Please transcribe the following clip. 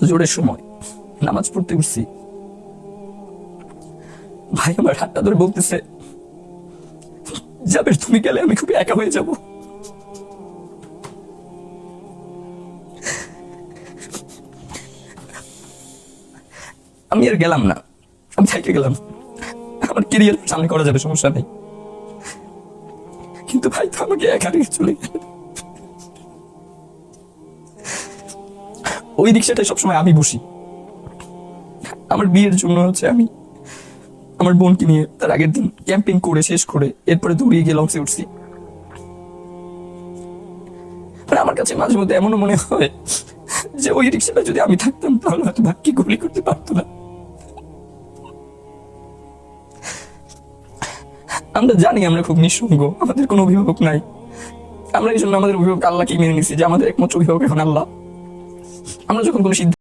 জোরের সময় নামাজ পড়তে উঠছি, ভাই আমার হাতটা ধরে বলতেছে, জাবের তুমি গেলে আমি খুব একা হয়ে যাব। আমি আর গেলাম না, আমি থেকে গেলাম, আমার কেরিয়ার সামনে করা যাবে, সমস্যা নেই। কিন্তু ভাই তো আমাকে একা রেখে চলে গেল। ওই রিক্সাটায় সবসময় আমি বসি। আমার বিয়ের জন্য আমি আমার বোনকে নিয়ে তার আগের দিন ক্যাম্পিং করে শেষ করে এরপরে দৌড়িয়ে গিয়ে লঞ্চে উঠছি। আমার কাছে মাঝে মধ্যে এমনও মনে হয় যে ওই রিক্সাটা যদি আমি থাকতাম তাহলে হয়তো ভাগ্যে গুলি করতে পারতো না। আমরা জানি আমরা খুব নিঃসঙ্গ, আমাদের কোনো অভিভাবক নাই। আমরা এই জন্য আমাদের অভিভাবক আল্লাহকে মেনে নিছি যে আমাদের একমাত্র অভিভাবক এখন আল্লাহ। আমরা যখন কোনো সিদ্ধান্ত